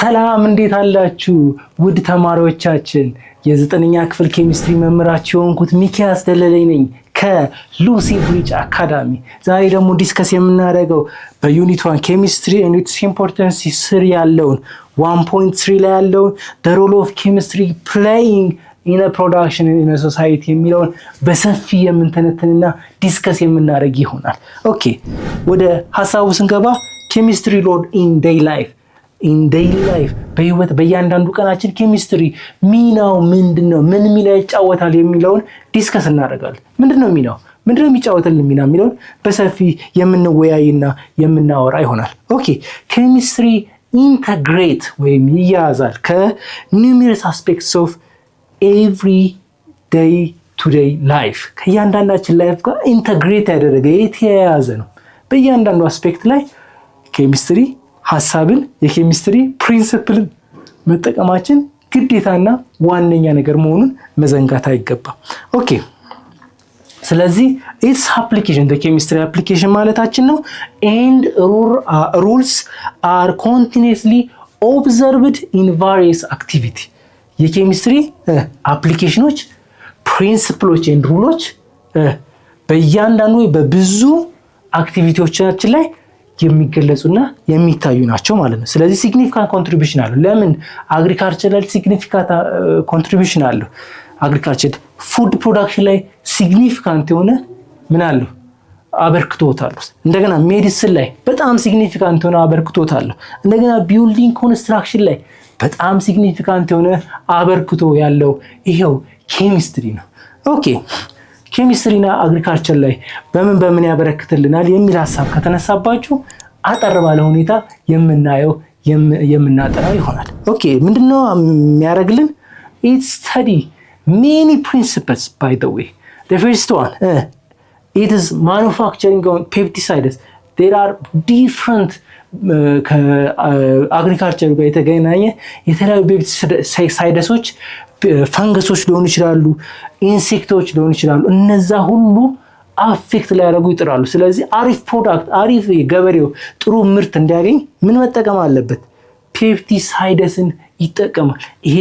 ሰላም እንዴት አላችሁ ውድ ተማሪዎቻችን? የዘጠነኛ ክፍል ኬሚስትሪ መምህራችሁ የሆንኩት ሚኪያስ ደለለኝ ነኝ ከሉሲ ብሪጅ አካዳሚ። ዛሬ ደግሞ ዲስከስ የምናደርገው በዩኒት 1 ኬሚስትሪ and its importance ስር ያለውን 1.3 ላይ ያለውን the role of chemistry playing in a production in a society የሚለውን በሰፊ የምንተነተንና ዲስከስ የምናደርግ ይሆናል። ኦኬ ወደ ሐሳቡ ስንገባ ኬሚስትሪ ሮል in daily life በህይወት በእያንዳንዱ ቀናችን ኬሚስትሪ ሚናው ምንድነው? ምን ሚና ይጫወታል የሚለውን ዲስከስ እናደርጋለን። ምንድነው ሚናው? ምንድነው የሚጫወተልን ሚና የሚለውን በሰፊ የምንወያይና የምናወራ ይሆናል። ኦኬ ኬሚስትሪ ኢንተግሬት ወይም ይያዛል ከኑሜረስ አስፔክትስ ኦፍ ኤቭሪ ዴይ ቱ ዴይ ላይፍ ከእያንዳንዳችን ላይፍ ጋር ኢንተግሬት ያደረገ የተያያዘ ነው። በእያንዳንዱ አስፔክት ላይ ኬሚስትሪ ሐሳብን የኬሚስትሪ ፕሪንሲፕልን መጠቀማችን ግዴታና ዋነኛ ነገር መሆኑን መዘንጋት አይገባም። ኦኬ ስለዚህ its application the chemistry application ማለታችን ነው and rules are continuously observed in various activity የኬሚስትሪ አፕሊኬሽኖች ፕሪንሲፕሎች and ሩሎች በእያንዳንዱ በብዙ አክቲቪቲዎቻችን ላይ የሚገለጹና የሚታዩ ናቸው ማለት ነው። ስለዚህ ሲግኒፊካንት ኮንትሪቢዩሽን አለው። ለምን አግሪካልቸር ላይ ሲግኒፊካንት ኮንትሪቢዩሽን አለው? አግሪካልቸር ፉድ ፕሮዳክሽን ላይ ሲግኒፊካንት የሆነ ምን አለው? አበርክቶት አለው። እንደገና ሜዲሲን ላይ በጣም ሲግኒፊካንት የሆነ አበርክቶት አለው። እንደገና ቢልዲንግ ኮንስትራክሽን ላይ በጣም ሲግኒፊካንት የሆነ አበርክቶ ያለው ይሄው ኬሚስትሪ ነው። ኦኬ ኬሚስትሪና አግሪካልቸር ላይ በምን ያበረክትልናል የሚል ሐሳብ ከተነሳባችሁ አጠር ባለ ሁኔታ የምናጠራው ይሆናል። ኦኬ ምንድነው የሚያደርግልን? it study many principles by the way. The first one it is manufacturing pesticides. There are different ከአግሪካልቸር ጋር የተገናኘ የተለያዩ ፔስቲሳይድሶች ፈንገሶች ሊሆኑ ይችላሉ፣ ኢንሴክቶች ሊሆኑ ይችላሉ። እነዛ ሁሉ አፌክት ሊያደርጉ ይጥራሉ። ስለዚህ አሪፍ ፕሮዳክት አሪፍ ገበሬው ጥሩ ምርት እንዲያገኝ ምን መጠቀም አለበት? ፔስቲሳይድስን ይጠቀማል። ይሄ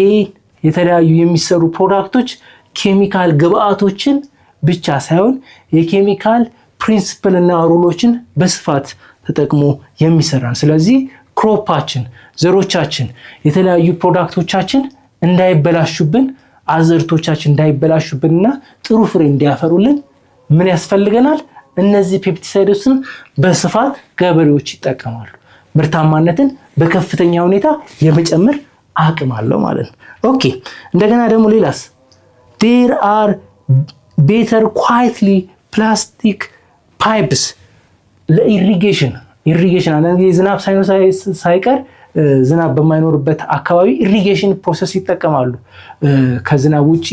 የተለያዩ የሚሰሩ ፕሮዳክቶች ኬሚካል ግብአቶችን ብቻ ሳይሆን የኬሚካል ፕሪንሲፕል እና ሩሎችን በስፋት ተጠቅሞ የሚሰራን። ስለዚህ ክሮፓችን ዘሮቻችን የተለያዩ ፕሮዳክቶቻችን እንዳይበላሹብን አዘርቶቻችን እንዳይበላሹብንና ጥሩ ፍሬ እንዲያፈሩልን ምን ያስፈልገናል? እነዚህ ፔስቲሳይድስን በስፋት ገበሬዎች ይጠቀማሉ። ምርታማነትን በከፍተኛ ሁኔታ የመጨመር አቅም አለው ማለት ነው። ኦኬ እንደገና ደግሞ ሌላስ there are better quietly plastic pipes ለኢሪጌሽን አንዳንድ ጊዜ ዝናብ ሳይቀር ዝናብ በማይኖርበት አካባቢ ኢሪጌሽን ፕሮሰስ ይጠቀማሉ ከዝናብ ውጪ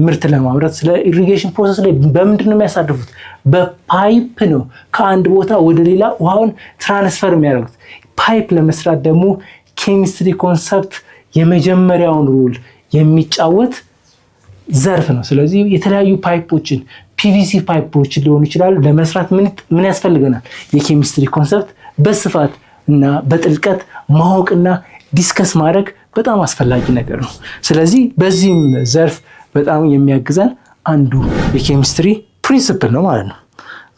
ምርት ለማምረት። ስለ ኢሪጌሽን ፕሮሰስ ላይ በምንድን ነው የሚያሳልፉት? በፓይፕ ነው ከአንድ ቦታ ወደ ሌላ ውሃውን ትራንስፈር የሚያደርጉት። ፓይፕ ለመስራት ደግሞ ኬሚስትሪ ኮንሰፕት የመጀመሪያውን ሮል የሚጫወት ዘርፍ ነው። ስለዚህ የተለያዩ ፓይፖችን ፒቪሲ ፓይፖችን ሊሆኑ ይችላል ለመስራት ምን ያስፈልገናል? የኬሚስትሪ ኮንሰፕት በስፋት እና በጥልቀት ማወቅና ዲስከስ ማድረግ በጣም አስፈላጊ ነገር ነው። ስለዚህ በዚህም ዘርፍ በጣም የሚያግዘን አንዱ የኬሚስትሪ ፕሪንሲፕል ነው ማለት ነው።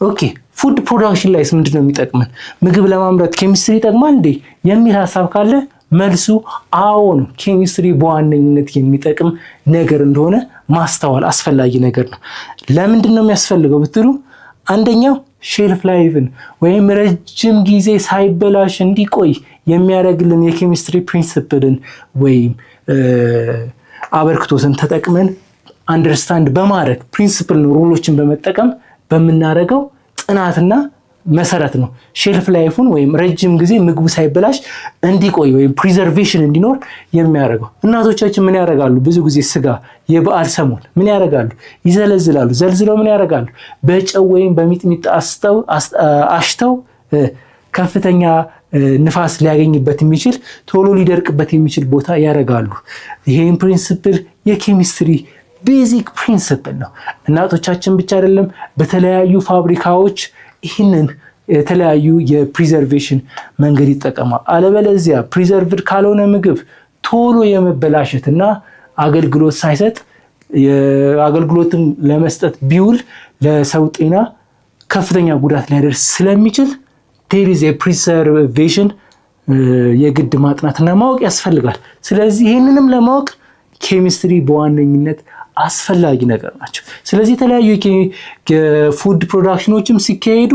ኦኬ ፉድ ፕሮዳክሽን ላይስ ምንድነው የሚጠቅመን? ምግብ ለማምረት ኬሚስትሪ ይጠቅማል እንዴ የሚል ሐሳብ ካለ መልሱ አዎ ነው። ኬሚስትሪ በዋነኝነት የሚጠቅም ነገር እንደሆነ ማስተዋል አስፈላጊ ነገር ነው። ለምንድን ነው የሚያስፈልገው ብትሉ አንደኛው ሼልፍ ላይፍን ወይም ረጅም ጊዜ ሳይበላሽ እንዲቆይ የሚያደርግልን የኬሚስትሪ ፕሪንሲፕልን ወይም አበርክቶትን ተጠቅመን አንደርስታንድ በማድረግ ፕሪንሲፕል ሩሎችን በመጠቀም በምናደርገው ጥናትና መሰረት ነው ሼልፍ ላይፉን ወይም ረጅም ጊዜ ምግቡ ሳይበላሽ እንዲቆይ ወይም ፕሪዘርቬሽን እንዲኖር የሚያደርገው። እናቶቻችን ምን ያደርጋሉ? ብዙ ጊዜ ስጋ የበዓል ሰሞን ምን ያደርጋሉ? ይዘለዝላሉ። ዘልዝለው ምን ያደርጋሉ? በጨው ወይም በሚጥሚጣ አሽተው ከፍተኛ ንፋስ ሊያገኝበት የሚችል ቶሎ ሊደርቅበት የሚችል ቦታ ያደርጋሉ። ይሄን ፕሪንሲፕል የኬሚስትሪ ቤዚክ ፕሪንሲፕል ነው። እናቶቻችን ብቻ አይደለም በተለያዩ ፋብሪካዎች ይህንን የተለያዩ የፕሪዘርቬሽን መንገድ ይጠቀማል። አለበለዚያ ፕሪዘርቭድ ካልሆነ ምግብ ቶሎ የመበላሸትና አገልግሎት ሳይሰጥ አገልግሎትም ለመስጠት ቢውል ለሰው ጤና ከፍተኛ ጉዳት ሊያደርስ ስለሚችል there is a preservation የግድ ማጥናትና ማወቅ ያስፈልጋል። ስለዚህ ይህንንም ለማወቅ ኬሚስትሪ በዋነኝነት አስፈላጊ ነገር ናቸው። ስለዚህ የተለያዩ የፉድ ፕሮዳክሽኖችም ሲካሄዱ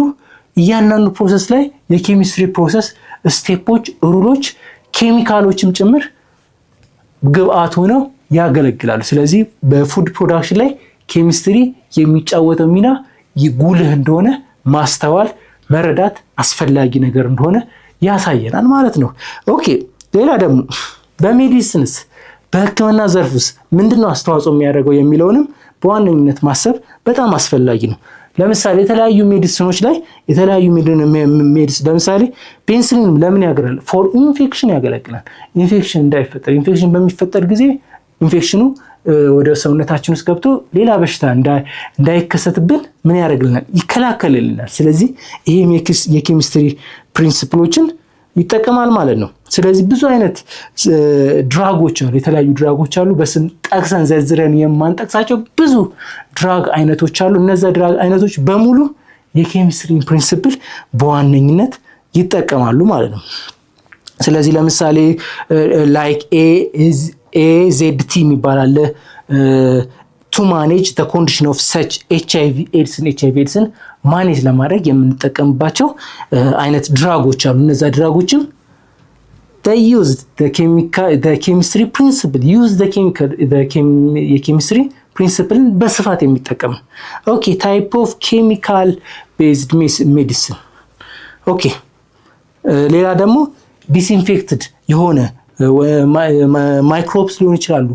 እያንዳንዱ ፕሮሰስ ላይ የኬሚስትሪ ፕሮሰስ ስቴፖች፣ ሩሎች፣ ኬሚካሎችም ጭምር ግብአት ሆነው ያገለግላሉ። ስለዚህ በፉድ ፕሮዳክሽን ላይ ኬሚስትሪ የሚጫወተው ሚና ጉልህ እንደሆነ ማስተዋል መረዳት አስፈላጊ ነገር እንደሆነ ያሳየናል ማለት ነው። ኦኬ ሌላ ደግሞ በሜዲሲንስ በሕክምና ዘርፍስ ምንድነው አስተዋጽኦ የሚያደርገው የሚለውንም በዋነኝነት ማሰብ በጣም አስፈላጊ ነው። ለምሳሌ የተለያዩ ሜዲሲኖች ላይ የተለያዩ ለምሳሌ ፔንሲሊን ለምን ያገለግላል? ፎር ኢንፌክሽን ያገለግላል። ኢንፌክሽን እንዳይፈጠር፣ ኢንፌክሽን በሚፈጠር ጊዜ ኢንፌክሽኑ ወደ ሰውነታችን ውስጥ ገብቶ ሌላ በሽታ እንዳይከሰትብን ምን ያደርግልናል? ይከላከልልናል። ስለዚህ ይሄም የኬሚስትሪ ፕሪንሲፕሎችን ይጠቀማል ማለት ነው። ስለዚህ ብዙ አይነት ድራጎች አሉ፣ የተለያዩ ድራጎች አሉ። በስም ጠቅሰን ዘርዝረን የማንጠቅሳቸው ብዙ ድራግ አይነቶች አሉ። እነዛ ድራግ አይነቶች በሙሉ የኬሚስትሪ ፕሪንሲፕል በዋነኝነት ይጠቀማሉ ማለት ነው። ስለዚህ ለምሳሌ ላይክ AZT የሚባል አለ to manage the condition of such HIV ኤድስን ማኔጅ ለማድረግ የምንጠቀምባቸው አይነት ድራጎች አሉ። እነዛ ድራጎችም they use the chemistry principle የኬሚስትሪ ፕሪንሲፕልን በስፋት የሚጠቀም ኦኬ ታይፕ ኦፍ ኬሚካል ቤዝድ ሜዲሲን ኦኬ ሌላ ደግሞ ዲስኢንፌክትድ የሆነ ማይክሮብስ ሊሆን ይችላሉ።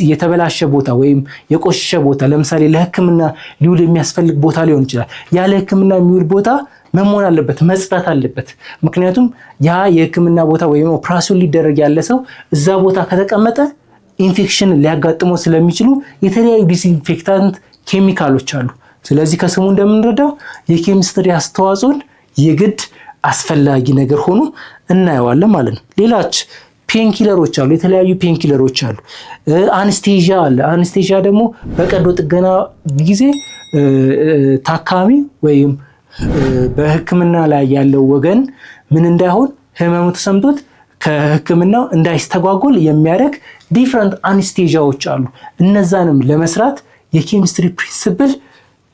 የተበላሸ ቦታ ወይም የቆሸሸ ቦታ ለምሳሌ ለሕክምና ሊውል የሚያስፈልግ ቦታ ሊሆን ይችላል። ያለ ሕክምና የሚውል ቦታ መሆን አለበት፣ መጽዳት አለበት። ምክንያቱም ያ የሕክምና ቦታ ወይም ኦፕራሲዮን ሊደረግ ያለ ሰው እዛ ቦታ ከተቀመጠ ኢንፌክሽን ሊያጋጥመው ስለሚችሉ የተለያዩ ዲስኢንፌክታንት ኬሚካሎች አሉ። ስለዚህ ከስሙ እንደምንረዳው የኬሚስትሪ አስተዋጽኦን የግድ አስፈላጊ ነገር ሆኖ እናየዋለን ማለት ነው። ሌላች ፔንኪለሮች አሉ፣ የተለያዩ ፔንኪለሮች አሉ። አንስቴዥያ አለ። አንስቴዥያ ደግሞ በቀዶ ጥገና ጊዜ ታካሚ ወይም በህክምና ላይ ያለው ወገን ምን እንዳይሆን ህመሙ ተሰምቶት ከህክምናው እንዳይስተጓጎል የሚያደርግ ዲፍረንት አንስቴዥያዎች አሉ። እነዛንም ለመስራት የኬሚስትሪ ፕሪንሲፕል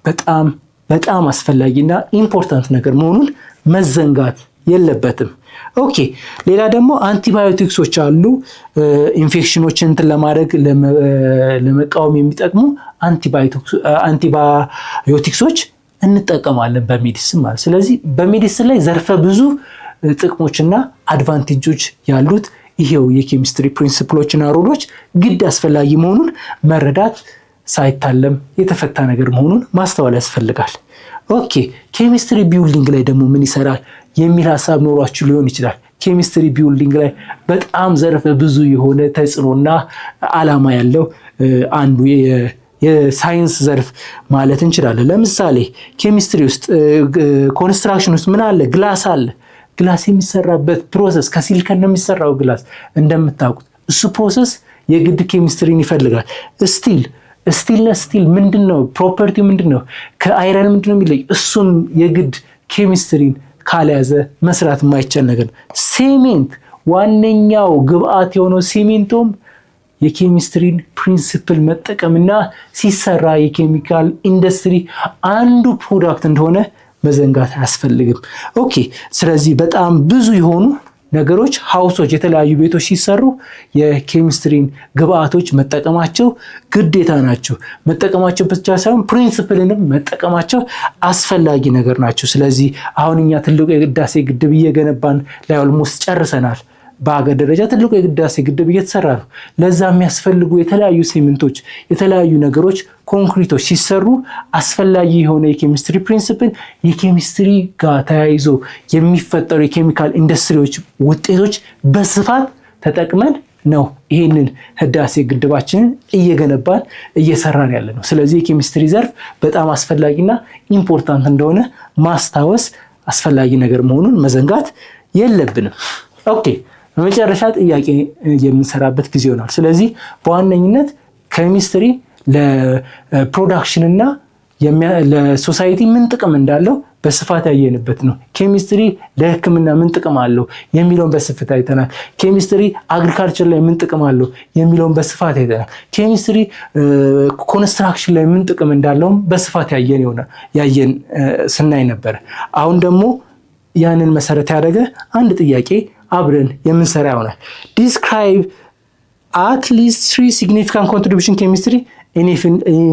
በጣም በጣም አስፈላጊና ኢምፖርታንት ነገር መሆኑን መዘንጋት የለበትም። ኦኬ ሌላ ደግሞ አንቲባዮቲክሶች አሉ። ኢንፌክሽኖችን እንትን ለማድረግ ለመቃወም የሚጠቅሙ አንቲባዮቲክሶች እንጠቀማለን በሜዲሲን ማለት። ስለዚህ በሜዲሲን ላይ ዘርፈ ብዙ ጥቅሞችና አድቫንቴጆች ያሉት ይሄው የኬሚስትሪ ፕሪንሲፕሎችና ሩሎች ግድ አስፈላጊ መሆኑን መረዳት ሳይታለም የተፈታ ነገር መሆኑን ማስተዋል ያስፈልጋል። ኦኬ ኬሚስትሪ ቢውልዲንግ ላይ ደግሞ ምን ይሰራል የሚል ሀሳብ ኖሯችሁ ሊሆን ይችላል። ኬሚስትሪ ቢውልዲንግ ላይ በጣም ዘርፈ ብዙ የሆነ ተጽዕኖና ዓላማ ያለው አንዱ የሳይንስ ዘርፍ ማለት እንችላለን። ለምሳሌ ኬሚስትሪ ውስጥ ኮንስትራክሽን ውስጥ ምን አለ? ግላስ አለ። ግላስ የሚሰራበት ፕሮሰስ ከሲሊከን ነው የሚሰራው ግላስ እንደምታውቁት። እሱ ፕሮሰስ የግድ ኬሚስትሪን ይፈልጋል። ስቲል ምንድነው? ፕሮፐርቲው ምንድነው? ከአይረን ምንድነው የሚለይ? እሱም የግድ ኬሚስትሪን ካልያዘ መስራት የማይቻል ነገር ነው። ሴሜንት ዋነኛው ግብአት የሆነው ሴሜንቶም የኬሚስትሪን ፕሪንሲፕል መጠቀምና ሲሰራ የኬሚካል ኢንዱስትሪ አንዱ ፕሮዳክት እንደሆነ መዘንጋት አያስፈልግም። ኦኬ ስለዚህ በጣም ብዙ የሆኑ ነገሮች ሃውሶች የተለያዩ ቤቶች ሲሰሩ የኬሚስትሪን ግብአቶች መጠቀማቸው ግዴታ ናቸው። መጠቀማቸው ብቻ ሳይሆን ፕሪንሲፕልንም መጠቀማቸው አስፈላጊ ነገር ናቸው። ስለዚህ አሁን እኛ ትልቁ የህዳሴ ግድብ እየገነባን ላይ ኦልሞስት ጨርሰናል። በአገር ደረጃ ትልቁ የህዳሴ ግድብ እየተሰራ ነው። ለዛ የሚያስፈልጉ የተለያዩ ሲሚንቶች፣ የተለያዩ ነገሮች፣ ኮንክሪቶች ሲሰሩ አስፈላጊ የሆነ የኬሚስትሪ ፕሪንሲፕል የኬሚስትሪ ጋር ተያይዞ የሚፈጠሩ የኬሚካል ኢንዱስትሪዎች ውጤቶች በስፋት ተጠቅመን ነው ይህንን ህዳሴ ግድባችንን እየገነባን እየሰራን ያለ ነው። ስለዚህ የኬሚስትሪ ዘርፍ በጣም አስፈላጊና ኢምፖርታንት እንደሆነ ማስታወስ አስፈላጊ ነገር መሆኑን መዘንጋት የለብንም። ኦኬ በመጨረሻ ጥያቄ የምንሰራበት ጊዜ ይሆናል። ስለዚህ በዋነኝነት ኬሚስትሪ ለፕሮዳክሽን እና ለሶሳይቲ ምን ጥቅም እንዳለው በስፋት ያየንበት ነው። ኬሚስትሪ ለሕክምና ምን ጥቅም አለው የሚለውን በስፋት አይተናል። ኬሚስትሪ አግሪካልቸር ላይ ምን ጥቅም አለው የሚለውን በስፋት አይተናል። ኬሚስትሪ ኮንስትራክሽን ላይ ምን ጥቅም እንዳለውም በስፋት ያየን ስናይ ነበር። አሁን ደግሞ ያንን መሰረት ያደረገ አንድ ጥያቄ አብረን የምንሰራ ይሆናል። ዲስክራይብ at least 3 significant contribution chemistry in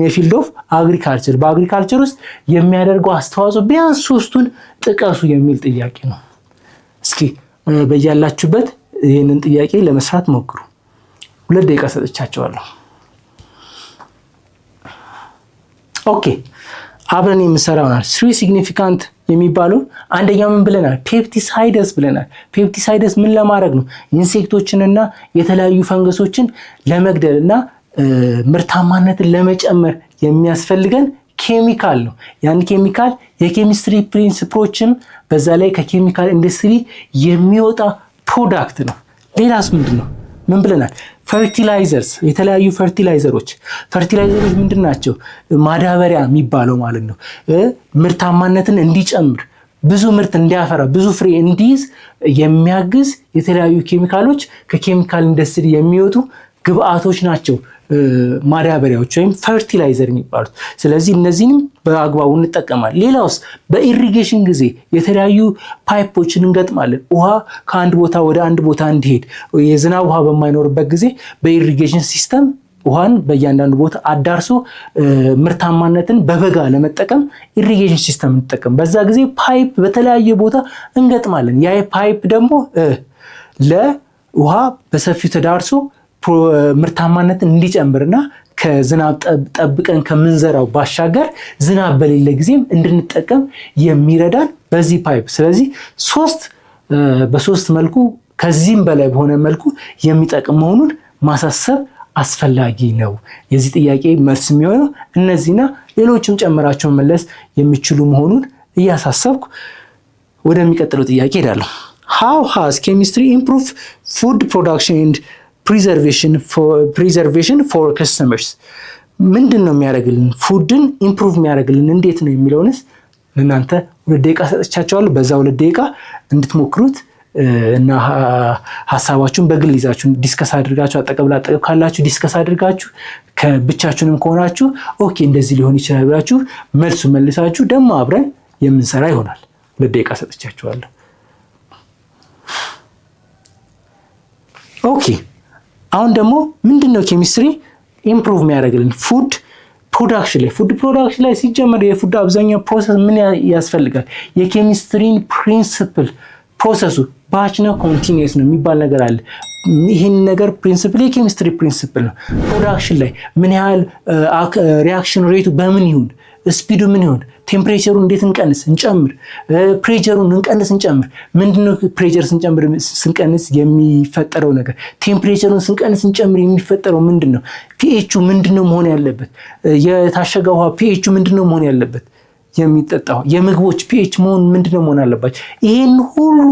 a field of agriculture በአግሪካልቸር ውስጥ የሚያደርገው አስተዋጽኦ ቢያንስ 3ቱን ጥቀሱ የሚል ጥያቄ ነው። እስኪ በያላችሁበት ይሄንን ጥያቄ ለመስራት ሞክሩ። 2 ደቂቃ ሰጥቻችኋለሁ። ኦኬ አብረን የምንሰራው ነው 3 significant የሚባለው አንደኛው ምን ብለናል? ፔፕቲሳይደስ ብለናል። ፔፕቲሳይደስ ምን ለማድረግ ነው? ኢንሴክቶችንና የተለያዩ ፈንገሶችን ለመግደልና ምርታማነትን ለመጨመር የሚያስፈልገን ኬሚካል ነው። ያን ኬሚካል የኬሚስትሪ ፕሪንሲፕሎችም በዛ ላይ ከኬሚካል ኢንዱስትሪ የሚወጣ ፕሮዳክት ነው። ሌላስ ምንድነው? ምን ብለናል? ፈርቲላይዘርስ፣ የተለያዩ ፈርቲላይዘሮች ምንድን ናቸው? ማዳበሪያ የሚባለው ማለት ነው። ምርታማነትን እንዲጨምር፣ ብዙ ምርት እንዲያፈራ፣ ብዙ ፍሬ እንዲይዝ የሚያግዝ የተለያዩ ኬሚካሎች ከኬሚካል ኢንዱስትሪ የሚወጡ ግብአቶች ናቸው ማዳበሪያዎች ወይም ፈርቲላይዘር የሚባሉት። ስለዚህ እነዚህንም በአግባቡ እንጠቀማለን። ሌላውስ በኢሪጌሽን ጊዜ የተለያዩ ፓይፖችን እንገጥማለን። ውሃ ከአንድ ቦታ ወደ አንድ ቦታ እንዲሄድ የዝናብ ውሃ በማይኖርበት ጊዜ በኢሪጌሽን ሲስተም ውሃን በእያንዳንዱ ቦታ አዳርሶ ምርታማነትን በበጋ ለመጠቀም ኢሪጌሽን ሲስተም እንጠቀም። በዛ ጊዜ ፓይፕ በተለያየ ቦታ እንገጥማለን። ያ ፓይፕ ደግሞ ለውሃ በሰፊው ተዳርሶ ምርታማነትን እንዲጨምርና ከዝናብ ጠብቀን ከምንዘራው ባሻገር ዝናብ በሌለ ጊዜም እንድንጠቀም የሚረዳን በዚህ ፓይፕ። ስለዚህ በሶስት መልኩ ከዚህም በላይ በሆነ መልኩ የሚጠቅም መሆኑን ማሳሰብ አስፈላጊ ነው። የዚህ ጥያቄ መልስ የሚሆነው እነዚህና ሌሎችም ጨምራቸው መለስ የሚችሉ መሆኑን እያሳሰብኩ ወደሚቀጥለው ጥያቄ ሄዳለሁ። How has chemistry improved food production and preservation for customers? ምንድን ነው የሚያደርግልን? ፉድን ኢምፕሩቭ የሚያደርግልን እንዴት ነው የሚለውንስ ለእናንተ 2 ደቂቃ ሰጥቻችኋለሁ። በዛ 2 ደቂቃ እንድትሞክሩት እና ሀሳባችሁን በግል ይዛችሁ ዲስከስ አድርጋችሁ አጠገብ ካላችሁ ዲስከስ አድርጋችሁ ከብቻችሁንም ከሆናችሁ ኦኬ እንደዚህ ሊሆን ይችላል ብላችሁ መልሱ መልሳችሁ ደግሞ አብረን የምንሰራ ይሆናል። 2 ደቂቃ ሰጥቻችኋለሁ። ኦኬ አሁን ደግሞ ምንድነው ኬሚስትሪ ኢምፕሩቭ የሚያደርግልን? ፉድ ፕሮዳክሽን ላይ ሲጀመር የፉድ አብዛኛው ፕሮሰስ ምን ያስፈልጋል? የኬሚስትሪን ፕሪንሲፕል ፕሮሰሱ ባች ነው ኮንቲኒየስ ነው የሚባል ነገር አለ። ይህን ነገር ፕሪንሲፕል የኬሚስትሪ ፕሪንሲፕል ነው። ፕሮዳክሽን ላይ ምን ያህል ሪያክሽን ሬቱ በምን ይሁን፣ ስፒዱ ምን ይሁን፣ ቴምፕሬቸሩን እንዴት እንጨምር፣ ፕሬሸሩን እንጨምር። ምንድነው ፕሬሸር ስንቀንስ የሚፈጠረው ነገር? ቴምፕሬቸሩን እንጨምር የሚፈጠረው ምንድነው? ፒኤቹ ምንድነው መሆን ያለበት? የታሸገ ውሃ ፒኤቹ ምንድነው መሆን ያለበት? የሚጠጣው የምግቦች ፒኤች ምንድነው መሆን አለባቸው? ይሄን ሁሉ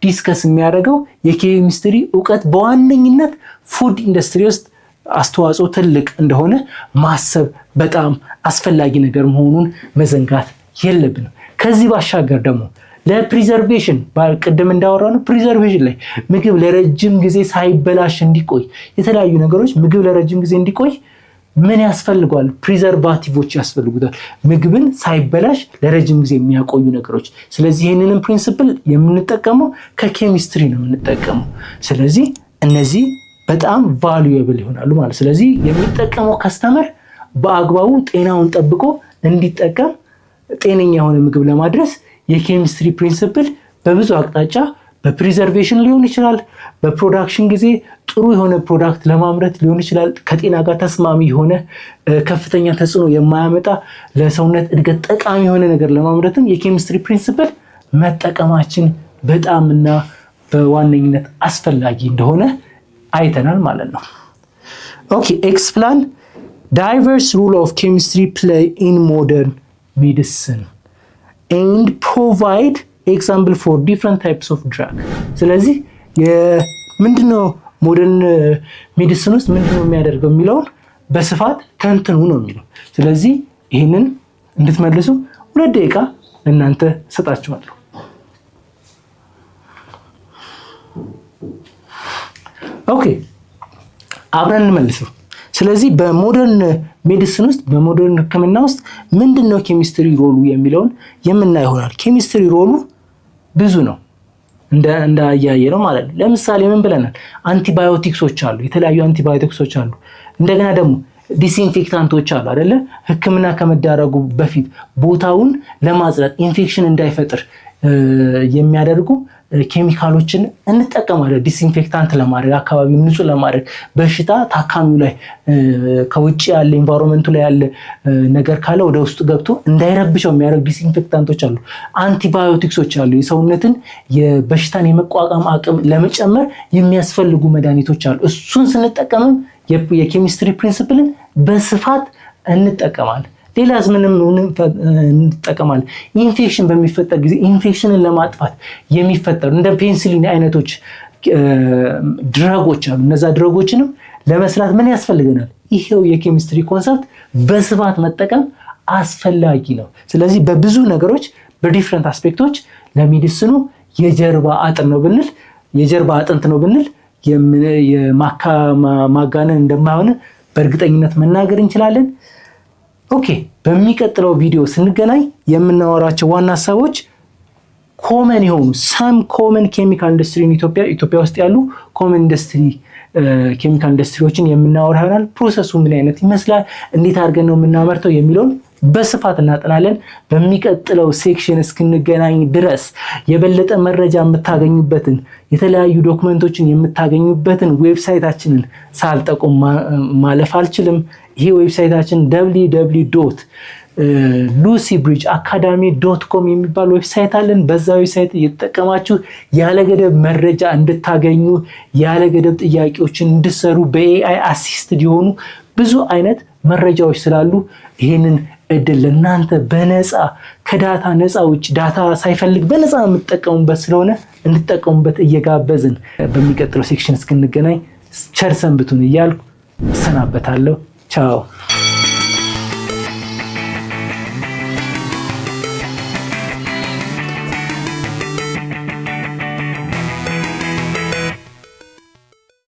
ዲስከስ የሚያደርገው የኬሚስትሪ እውቀት በዋነኝነት ፉድ ኢንዱስትሪ ውስጥ አስተዋጽኦ ትልቅ እንደሆነ ማሰብ በጣም አስፈላጊ ነገር መሆኑን መዘንጋት የለብንም። ከዚህ ባሻገር ደግሞ ለፕሪዘርቬሽን ቅድም እንዳወራነው ፕሪዘርቬሽን ላይ ምግብ ለረጅም ጊዜ ሳይበላሽ እንዲቆይ የተለያዩ ነገሮች ምግብ ለረጅም ጊዜ እንዲቆይ ምን ያስፈልጋል? ፕሪዘርቫቲቮች ያስፈልጉታል። ምግብን ሳይበላሽ ለረጅም ጊዜ የሚያቆዩ ነገሮች። ስለዚህ ይህንንም ፕሪንሲፕል የምንጠቀመው ከኬሚስትሪ ነው የምንጠቀመው። ስለዚህ እነዚህ በጣም ቫሉዌብል ይሆናሉ ማለት። ስለዚህ የሚጠቀመው ከስተመር በአግባቡ ጤናውን ጠብቆ እንዲጠቀም ጤነኛ የሆነ ምግብ ለማድረስ የኬሚስትሪ ፕሪንሲፕል በብዙ አቅጣጫ በፕሪዘርቬሽን ሊሆን ይችላል፣ በፕሮዳክሽን ጊዜ ጥሩ የሆነ ፕሮዳክት ለማምረት ሊሆን ይችላል፣ ከጤና ጋር ተስማሚ የሆነ ከፍተኛ ተጽዕኖ የማያመጣ ለሰውነት እድገት ጠቃሚ የሆነ ነገር ለማምረትም የኬሚስትሪ ፕሪንሲፕል መጠቀማችን በጣምና በዋነኝነት አስፈላጊ እንደሆነ አይተናል ማለት ነው። ኦኬ ኤክስፕላን diverse role of chemistry play in modern medicine and provide ኤግዛምፕል ፎር ዲፍረንት ታይፕስ ኦፍ ድራግ። ስለዚህ ምንድነው ሞደርን ሜዲሲን ውስጥ ምንድነው የሚያደርገው የሚለውን በስፋት ተንትኑ ነው የሚለው። ስለዚህ ይህንን እንድትመልሱ 2 ደቂቃ ለእናንተ ሰጣችኋለሁ። ኦኬ አብረን እንመልሰው። ስለዚህ በሞደርን ሜዲሲን ውስጥ በሞደርን ሕክምና ውስጥ ምንድነው ኬሚስትሪ ሮሉ የሚለውን የምናይ ይሆናል። ኬሚስትሪ ሮሉ ብዙ ነው እንዳያየ ነው ማለት ነው። ለምሳሌ ምን ብለናል? አንቲባዮቲክሶች አሉ፣ የተለያዩ አንቲባዮቲክሶች አሉ። እንደገና ደግሞ ዲስኢንፌክታንቶች አሉ አይደለ? ሕክምና ከመዳረጉ በፊት ቦታውን ለማጽዳት ኢንፌክሽን እንዳይፈጥር የሚያደርጉ ኬሚካሎችን እንጠቀማለን። ዲስኢንፌክታንት ለማድረግ አካባቢውን ንጹህ ለማድረግ በሽታ ታካሚው ላይ ከውጭ ያለ ኢንቫይሮንመንቱ ላይ ያለ ነገር ካለ ወደ ውስጡ ገብቶ እንዳይረብሸው የሚያደርግ ዲስኢንፌክታንቶች አሉ። አንቲባዮቲክሶች አሉ፣ የሰውነትን የበሽታን የመቋቋም አቅም ለመጨመር የሚያስፈልጉ መድኃኒቶች አሉ። እሱን ስንጠቀምም የኬሚስትሪ ፕሪንሲፕልን በስፋት እንጠቀማለን። ሌላስ ምንም እንጠቀማለን። ኢንፌክሽን በሚፈጠር ጊዜ ኢንፌክሽንን ለማጥፋት የሚፈጠሩ እንደ ፔንሲሊን አይነቶች ድራጎች አሉ። እነዛ ድራጎችንም ለመስራት ምን ያስፈልገናል? ይሄው የኬሚስትሪ ኮንሰፕት በስፋት መጠቀም አስፈላጊ ነው። ስለዚህ በብዙ ነገሮች በዲፍረንት አስፔክቶች ለሜዲሲኑ የጀርባ አጥንት ነው ብንል ማጋነን እንደማይሆን በእርግጠኝነት መናገር እንችላለን። ኦኬ በሚቀጥለው ቪዲዮ ስንገናኝ የምናወራቸው ዋና ሀሳቦች ኮመን የሆኑ ሰም ኮመን ኬሚካል ኢንዱስትሪ ኢትዮጵያ ውስጥ ያሉ ኮመን ኢንዱስትሪ ኬሚካል ኢንዱስትሪዎችን የምናወራ ይሆናል። ፕሮሰሱ ምን አይነት ይመስላል፣ እንዴት አድርገን ነው የምናመርተው የሚለውን በስፋት እናጠናለን። በሚቀጥለው ሴክሽን እስክንገናኝ ድረስ የበለጠ መረጃ የምታገኙበትን የተለያዩ ዶክመንቶችን የምታገኙበትን ዌብሳይታችንን ሳልጠቁም ማለፍ አልችልም። ይሄ ዌብሳይታችን www.lucybridgeacademy.com የሚባል ዌብሳይት አለን። በዛ ዌብሳይት እየተጠቀማችሁ ያለገደብ መረጃ እንድታገኙ፣ ያለገደብ ጥያቄዎችን እንድሰሩ፣ በኤአይ አሲስትድ የሆኑ ብዙ አይነት መረጃዎች ስላሉ ይሄንን እድል ለእናንተ በነፃ ከዳታ ነፃ ውጭ ዳታ ሳይፈልግ በነፃ የምትጠቀሙበት ስለሆነ እንድትጠቀሙበት እየጋበዝን በሚቀጥለው ሴክሽን እስክንገናኝ ቸር ሰንብቱን እያልኩ እሰናበታለሁ። ቻው።